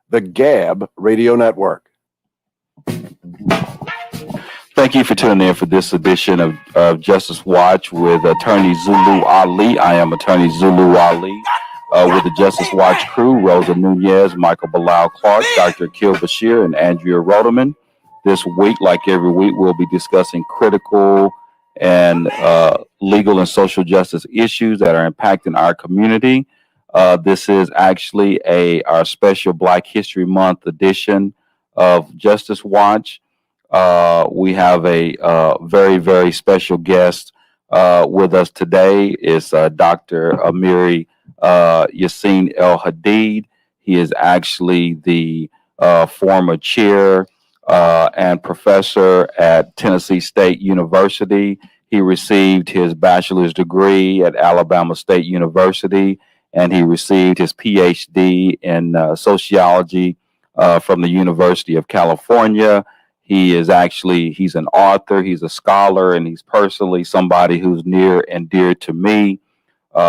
the Gab Radio Network. Thank you for tuning in for this edition of Justice Watch with Attorney Zulu Ali. I am Attorney Zulu Ali with the Justice Watch crew, Rosa Nunez, Michael Bilal Clark, Dr. Akil Bashir, and Andrea Rodeman. This week, like every week, we'll be discussing critical and legal and social justice issues that are impacting our community. This is actually our special Black History Month edition of Justice Watch. We have a very, very special guest with us today. Is Dr. Amiri Yassin AlHadid. He is actually the former chair and professor at Tennessee State University. He received his bachelor's degree at Alabama State University, and he received his PhD in sociology from the University of California. He's an author, he's a scholar, and he's personally somebody who's near and dear to me.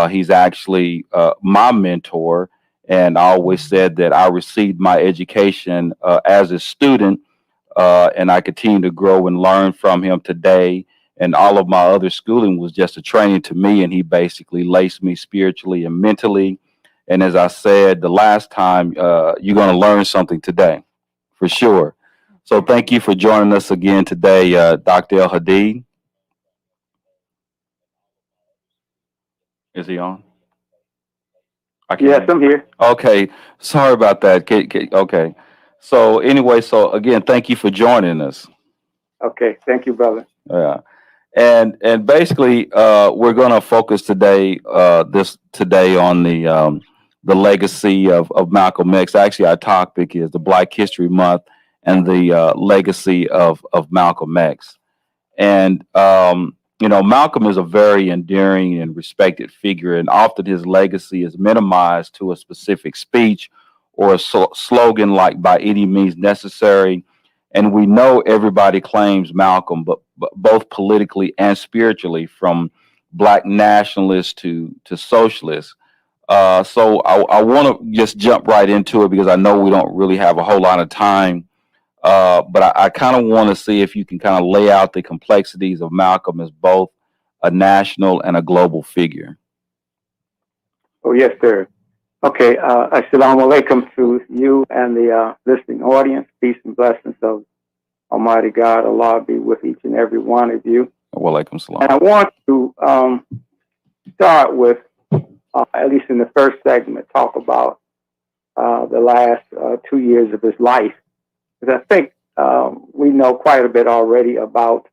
He's actually my mentor, and I always said that I received my education as a student, and I continue to grow and learn from him today. And all of my other schooling was just a training to me, and he basically laced me spiritually and mentally. And as I said the last time, you're going to learn something today, for sure. So thank you for joining us again today, Dr. AlHadid. Is he on? Yes, I'm here. Okay. Sorry about that. Okay. So anyway, so again, thank you for joining us. Okay. Thank you, brother. Yeah. And basically, we're going to focus today on the legacy of Malcolm X. Actually, our topic is the Black History Month and the legacy of Malcolm X. And, Malcolm is a very endearing and respected figure, and often his legacy is minimized to a specific speech or a slogan like "by any means necessary." And we know everybody claims Malcolm, but both politically and spiritually, from Black nationalists to socialists. So I want to just jump right into it because I know we don't really have a whole lot of time. But I kind of want to see if you can kind of lay out the complexities of Malcolm as both a national and a global figure. Oh, yes, sir. Okay. Assalamu alaikum to you and the listening audience. Peace and blessings of Almighty God. Allah be with each and every one of you. Wa alaikum salam. And I want to start with, at least in the first segment, talk about the last 2 years of his life. Because I think we know quite a bit already about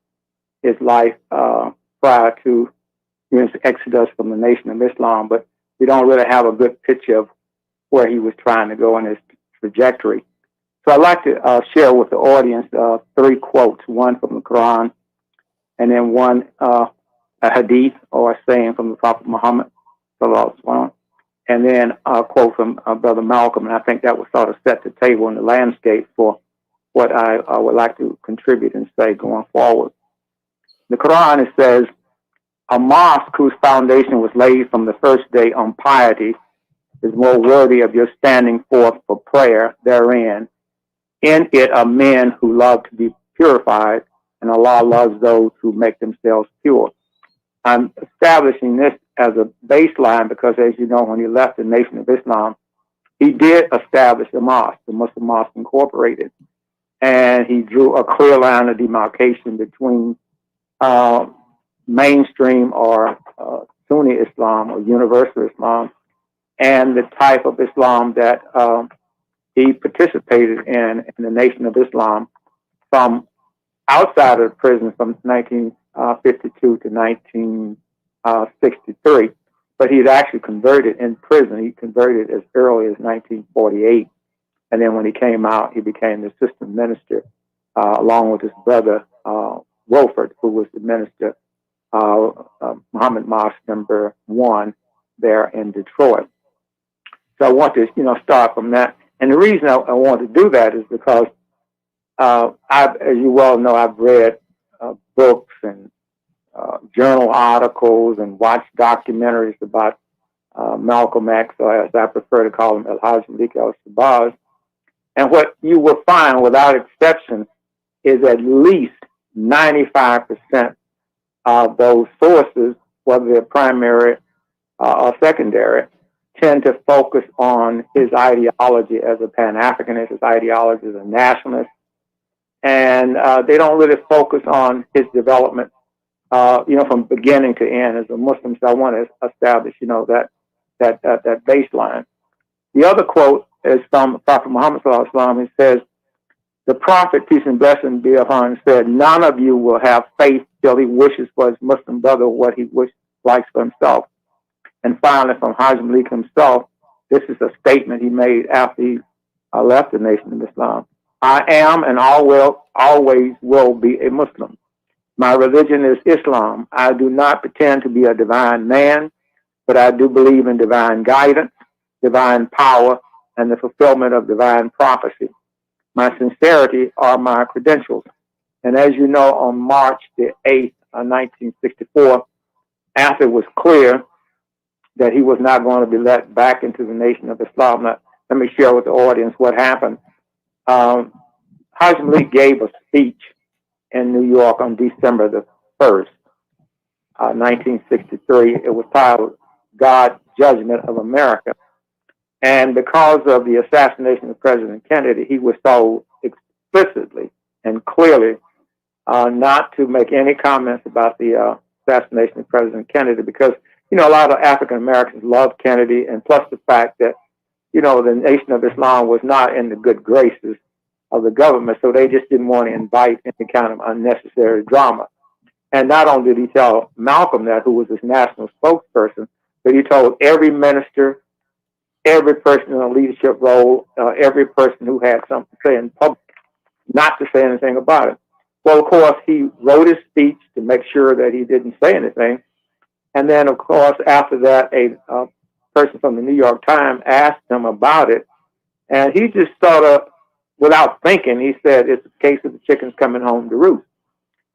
his life prior to his exodus from the Nation of Islam, but we don't really have a good picture of where he was trying to go in his trajectory. So I'd like to share with the audience 3 quotes, one from the Quran, and then one a hadith or a saying from the Prophet Muhammad, and then a quote from Brother Malcolm. And I think that would sort of set the table and the landscape for what I would like to contribute and say going forward. The Quran, it says, "A mosque whose foundation was laid from the first day on piety is more worthy of your standing forth for prayer therein. In it are men who love to be purified, and Allah loves those who make themselves pure." I'm establishing this as a baseline because, as you know, when he left the Nation of Islam, he did establish a mosque, the Muslim Mosque Incorporated. And he drew a clear line of demarcation between mainstream or Sunni Islam or universal Islam and the type of Islam that he participated in the Nation of Islam from outside of the prison from 1952 to 1963. But he had actually converted in prison. He converted as early as 1948. And then when he came out, he became the assistant minister, along with his brother, Wolford, who was the minister, Muhammad Mosque number 1 there in Detroit. So I want to, start from that. And the reason I want to do that is because, as you well know, I've read books and journal articles and watched documentaries about Malcolm X, or as I prefer to call him, AlHadid al-Shabazz. And what you will find without exception is at least 95% of those sources, whether they're primary or secondary, tend to focus on his ideology as a Pan-Africanist, his ideology as a nationalist, and they don't really focus on his development, from beginning to end as a Muslim. So I want to establish, that baseline. The other quote is from Prophet Muhammad Sallallahu Alaihi Wasallam. He says, "The Prophet, peace and blessing be upon him, said, none of you will have faith till he wishes for his Muslim brother what he likes for himself." And finally, from Hajj Malik himself, this is a statement he made after he left the Nation of Islam. "I am and always will be a Muslim. My religion is Islam. I do not pretend to be a divine man, but I do believe in divine guidance, divine power, and the fulfillment of divine prophecy. My sincerity are my credentials." And as you know, on March the 8th, 1964, after it was clear that he was not going to be let back into the Nation of Islam. Now, let me share with the audience what happened. Hajj Malik gave a speech in New York on December the 1st, 1963. It was titled "God's Judgment of America." And because of the assassination of President Kennedy, he was told explicitly and clearly not to make any comments about the assassination of President Kennedy because, a lot of African Americans loved Kennedy, and plus the fact that, the Nation of Islam was not in the good graces of the government, so they just didn't want to invite any kind of unnecessary drama. And not only did he tell Malcolm that, who was his national spokesperson, but he told every minister, every person in a leadership role, every person who had something to say in public, not to say anything about it. Well, of course, he wrote his speech to make sure that he didn't say anything. And then, of course, after that, a person from the New York Times asked him about it. And he just sort of, without thinking, he said, "It's a case of the chickens coming home to roost."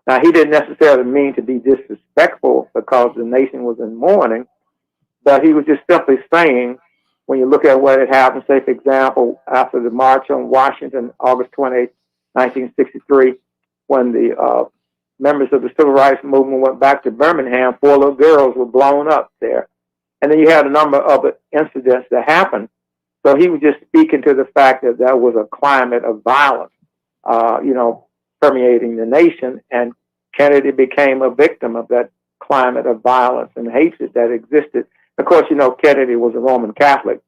Now, he didn't necessarily mean to be disrespectful because the nation was in mourning, but he was just simply saying, when you look at what had happened, say, for example, after the March on Washington, August 28, 1963, when the members of the Civil Rights Movement went back to Birmingham, 4 little girls were blown up there. And then you had a number of other incidents that happened. So he was just speaking to the fact that there was a climate of violence, permeating the nation, and Kennedy became a victim of that climate of violence and hatred that existed. Of course, Kennedy was a Roman Catholic,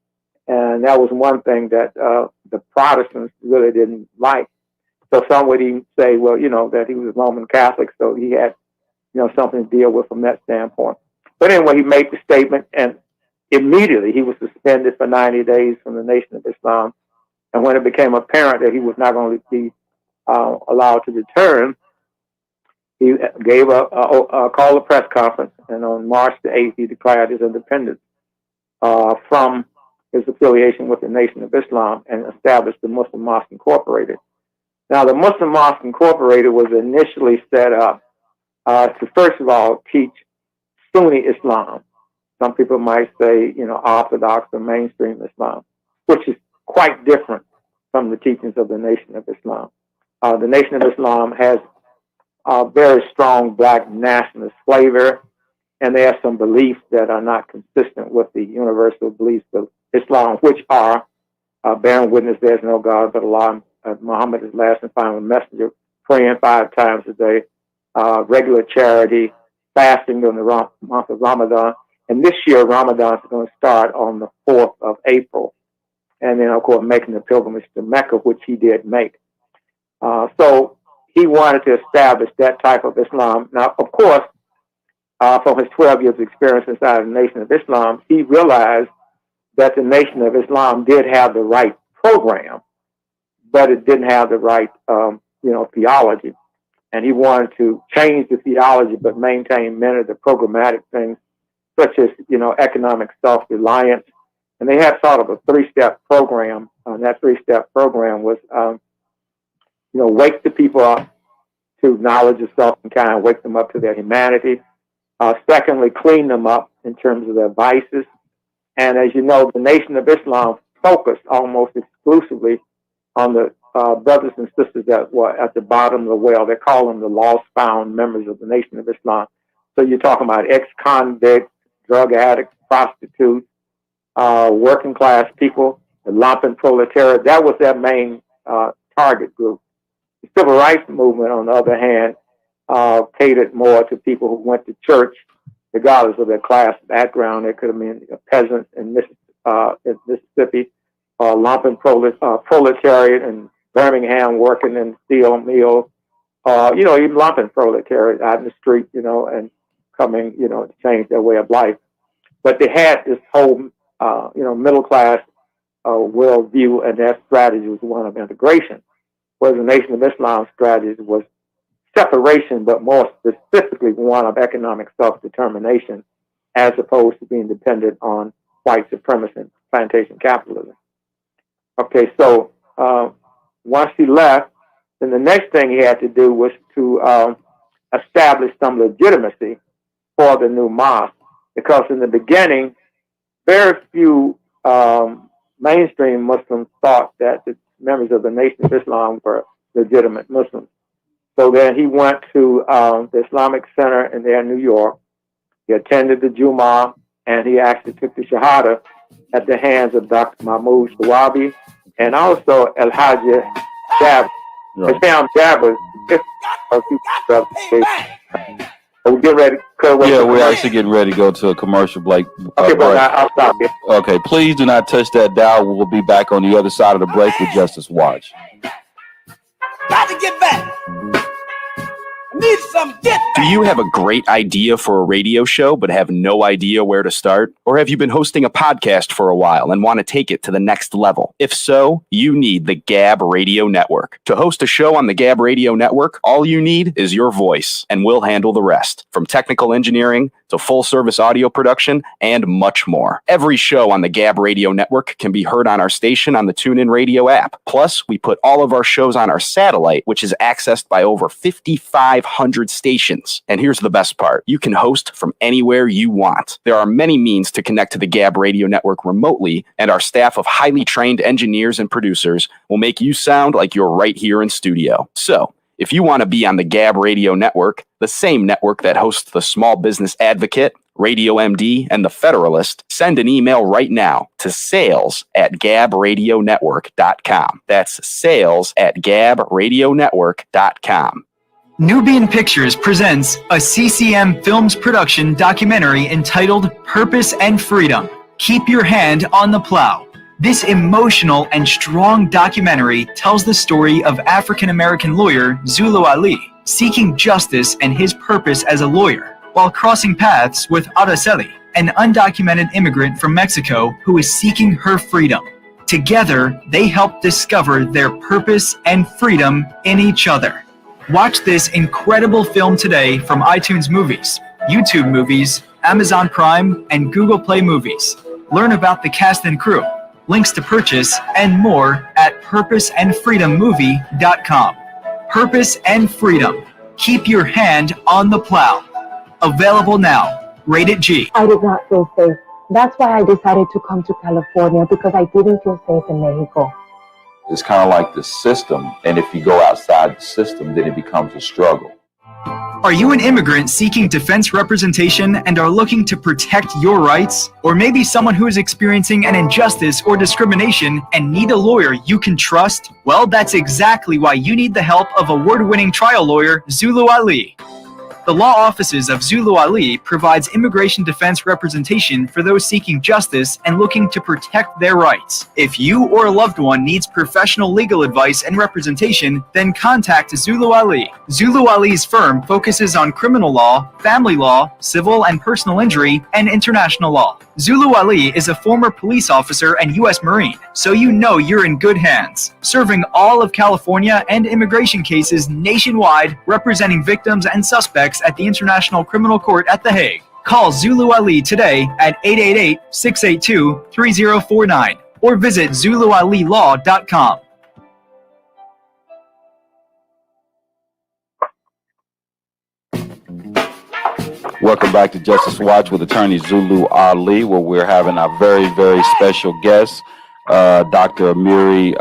and that was one thing that the Protestants really didn't like. So some would even say, well, that he was a Roman Catholic, so he had, something to deal with from that standpoint. But anyway, he made the statement, and immediately he was suspended for 90 days from the Nation of Islam. And when it became apparent that he was not going to be allowed to return, he gave called a press conference, and on March the 8th, he declared his independence from his affiliation with the Nation of Islam and established the Muslim Mosque Incorporated. Now, the Muslim Mosque Incorporated was initially set up to, first of all, teach Sunni Islam. Some people might say, Orthodox or mainstream Islam, which is quite different from the teachings of the Nation of Islam. The Nation of Islam has a very strong black nationalist flavor, and they have some beliefs that are not consistent with the universal beliefs of Islam, which are bearing witness there's no God but Allah, Muhammad is last and final messenger, praying 5 times a day, regular charity, fasting during the month of Ramadan. And this year, Ramadan is going to start on the 4th of April. And then, of course, making the pilgrimage to Mecca, which he did make. So he wanted to establish that type of Islam. Now, of course, from his 12 years of experience inside the Nation of Islam, he realized that the Nation of Islam did have the right program, but it didn't have the right, theology. And he wanted to change the theology, but maintain many of the programmatic things, such as, economic self-reliance. And they had sort of a 3-step program. And that 3-step program was, wake the people up to knowledge of self and kind, wake them up to their humanity. Secondly, clean them up in terms of their vices. And as you know, the Nation of Islam focused almost exclusively on the brothers and sisters that were at the bottom of the well. They call them the lost-found members of the Nation of Islam. So you're talking about ex-convicts, drug addicts, prostitutes, working class people, the lumpen proletariat. That was their main target group. The civil rights movement, on the other hand, catered more to people who went to church, regardless of their class background. They could have been peasants in Mississippi, lumpen proletariat in Birmingham working in steel mills, even lumpen proletariat out in the street, and coming, to change their way of life. But they had this whole, middle class worldview, and their strategy was one of integration, whereas the Nation of Islam's strategy was separation, but more specifically one of economic self-determination, as opposed to being dependent on white supremacy and plantation capitalism. Okay, so once he left, then the next thing he had to do was to establish some legitimacy for the new mosque, because in the beginning, very few mainstream Muslims thought that the members of the Nation of Islam were legitimate Muslims. So then he went to the Islamic Center in New York. He attended the Jummah, and he actually took the Shahada at the hands of Dr. Mahmoud Shawabi and also AlHadid Jabber. Right. Sam Jabber. We're getting ready to cut away. Yeah, we're actually getting ready to go to a commercial break. Okay, but I'll stop here. Okay, please do not touch that dial. We'll be back on the other side of the break with Justice Watch. Got to get back. Need some get back. Do you have a great idea for a radio show but have no idea where to start? Or have you been hosting a podcast for a while and want to take it to the next level? If so, you need the Gab Radio Network. To host a show on the Gab Radio Network, all you need is your voice, and we'll handle the rest. From technical engineering to full-service audio production and much more. Every show on the Gab Radio Network can be heard on our station on the TuneIn Radio app. Plus, we put all of our shows on our satellite, which is accessed by over 5,500 stations. And here's the best part. You can host from anywhere you want. There are many means to connect to the Gab Radio Network remotely, and our staff of highly trained engineers and producers will make you sound like you're right here in studio. So, if you want to be on the Gab Radio Network, the same network that hosts the Small Business Advocate, Radio MD, and The Federalist, send an email right now to sales@gabradionetwork.com. That's sales@gabradionetwork.com. Nubian Pictures presents a CCM Films production documentary entitled Purpose and Freedom. Keep your hand on the plow. This emotional and strong documentary tells the story of African-American lawyer Zulu Ali seeking justice and his purpose as a lawyer while crossing paths with Araceli, an undocumented immigrant from Mexico who is seeking her freedom. Together, they help discover their purpose and freedom in each other. Watch this incredible film today from iTunes Movies, YouTube Movies, Amazon Prime, and Google Play Movies. Learn about the cast and crew, links to purchase, and more at purposeandfreedommovie.com. Purpose and Freedom. Keep your hand on the plow. Available now. Rated G. I did not feel safe. That's why I decided to come to California, because I didn't feel safe in Mexico. It's kind of like the system, and if you go outside the system, then it becomes a struggle. Are you an immigrant seeking defense representation and are looking to protect your rights? Or maybe someone who is experiencing an injustice or discrimination and need a lawyer you can trust? Well, that's exactly why you need the help of award-winning trial lawyer Zulu Ali. The law offices of Zulu Ali provides immigration defense representation for those seeking justice and looking to protect their rights. If you or a loved one needs professional legal advice and representation, then contact Zulu Ali. Zulu Ali's firm focuses on criminal law, family law, civil and personal injury, and international law. Zulu Ali is a former police officer and U.S. Marine, so you know you're in good hands. Serving all of California and immigration cases nationwide, representing victims and suspects at the International Criminal Court at The Hague. Call Zulu Ali today at 888-682-3049 or visit ZuluAliLaw.com. Welcome back to Justice Watch with attorney Zulu Ali, where we're having our very, very special guest, Dr. Amiri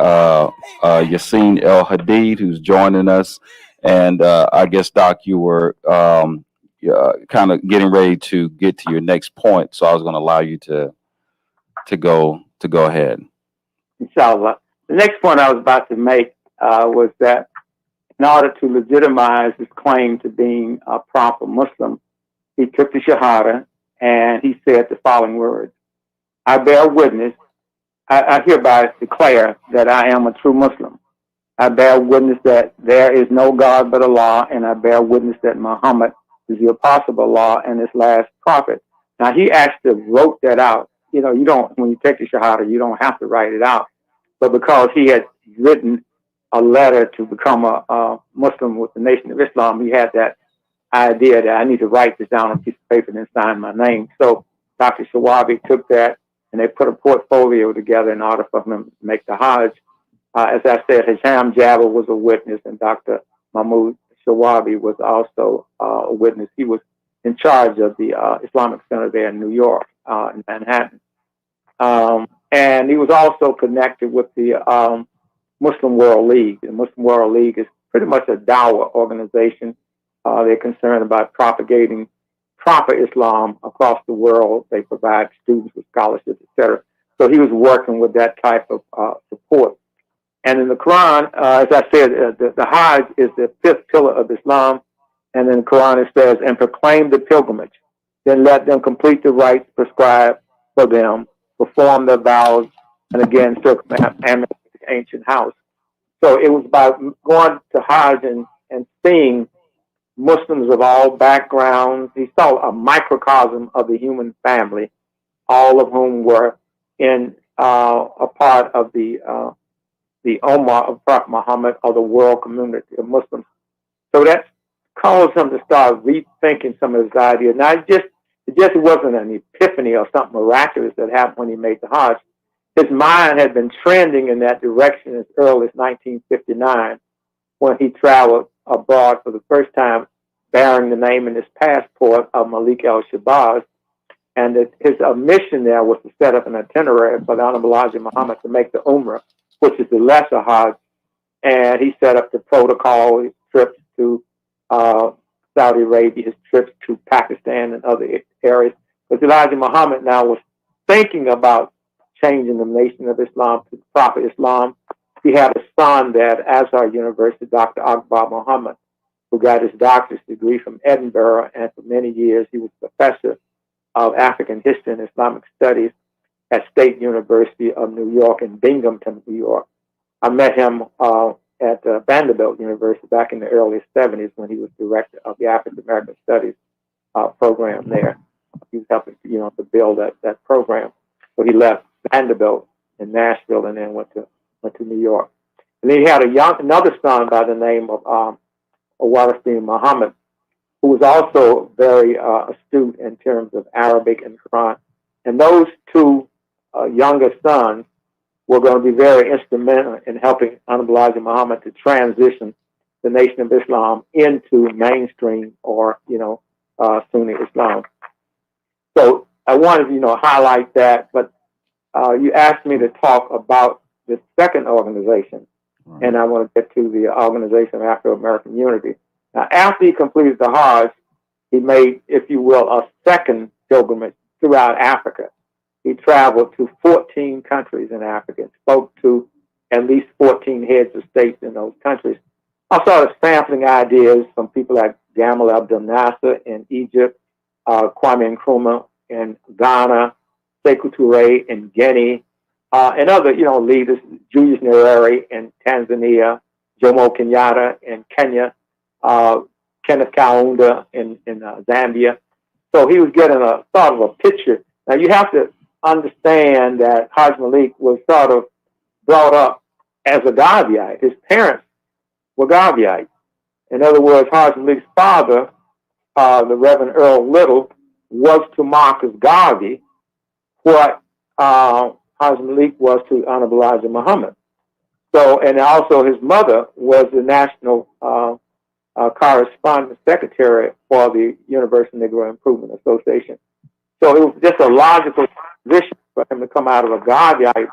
Yassin AlHadid, who's joining us. And I guess, Doc, you were kind of getting ready to get to your next point, so I was going to allow you to go ahead. Inshallah. The next point I was about to make was that in order to legitimize his claim to being a proper Muslim, he took the Shahada and he said the following words: I bear witness, I hereby declare that I am a true Muslim. I bear witness that there is no God but Allah, and I bear witness that Muhammad is the apostle of Allah and his last prophet. Now, he actually wrote that out. You know, you don't, when you take the Shahada, you don't have to write it out. But because he had written a letter to become a Muslim with the Nation of Islam, he had that idea that I need to write this down on a piece of paper and then sign my name. So Dr. Shawabi took that and they put a portfolio together in order for him to make the Hajj. As I said, Hisham Jabber was a witness, and Dr. Mahmoud Shawabi was also a witness. He was in charge of the Islamic Center there in New York, in Manhattan. And he was also connected with the Muslim World League. The Muslim World League is pretty much a dawah organization. They're concerned about propagating proper Islam across the world. They provide students with scholarships, etc. So he was working with that type of support. And in the Quran, as I said, the Hajj is the fifth pillar of Islam. And in the Quran it says, and proclaim the pilgrimage. Then let them complete the rites prescribed for them, perform their vows, and again circumambulate the ancient house. So it was about going to Hajj and seeing Muslims of all backgrounds. He saw a microcosm of the human family, all of whom were in a part of the Ummah of Prophet Muhammad, or the world community of Muslims. So that caused him to start rethinking some of his ideas. Now, it just wasn't an epiphany or something miraculous that happened when he made the Hajj. His mind had been trending in that direction as early as 1959, when he traveled abroad for the first time, bearing the name in his passport of Malik al-Shabazz. And his mission there was to set up an itinerary for the Honorable Elijah Muhammad to make the Umrah, which is the lesser Hajj. And he set up the protocol, his trips to Saudi Arabia, his trips to Pakistan and other areas. Because Elijah Muhammad now was thinking about changing the Nation of Islam to proper Islam. He had a son there at Azhar University, Dr. Akbar Muhammad, who got his doctorate degree from Edinburgh, and for many years he was professor of African history and Islamic studies at State University of New York in Binghamton, New York. I met him at Vanderbilt University back in the early 70s when he was director of the African American Studies program there. He was helping, to build that program. So he left Vanderbilt in Nashville and then went to New York. And then he had another son by the name of Wallace Muhammad, who was also very astute in terms of Arabic and Quran. And those two younger sons were going to be very instrumental in helping Honorable Elijah Muhammad to transition the Nation of Islam into mainstream or, Sunni Islam. So I wanted to, highlight that, but you asked me to talk about the second organization, and I want to get to the Organization of Afro-American Unity. Now, after he completed the Hajj, he made, if you will, a second pilgrimage throughout Africa. He traveled to 14 countries in Africa and spoke to at least 14 heads of states in those countries. I started sampling ideas from people like Gamal Abdel Nasser in Egypt, Kwame Nkrumah in Ghana, Sekou Touré in Guinea, and other, leaders, Julius Nyerere in Tanzania, Jomo Kenyatta in Kenya, Kenneth Kaunda in Zambia. So he was getting a sort of a picture. Now you have to understand that Haj Malik was sort of brought up as a Garveyite. His parents were Garveyites. In other words, Haj Malik's father, the Reverend Earl Little, was to Marcus Garvey what Haj Malik was to Honorable Elijah Muhammad. So, and also his mother was the national correspondent secretary for the Universal Negro Improvement Association. So it was just a logical position for him to come out of a Garveyite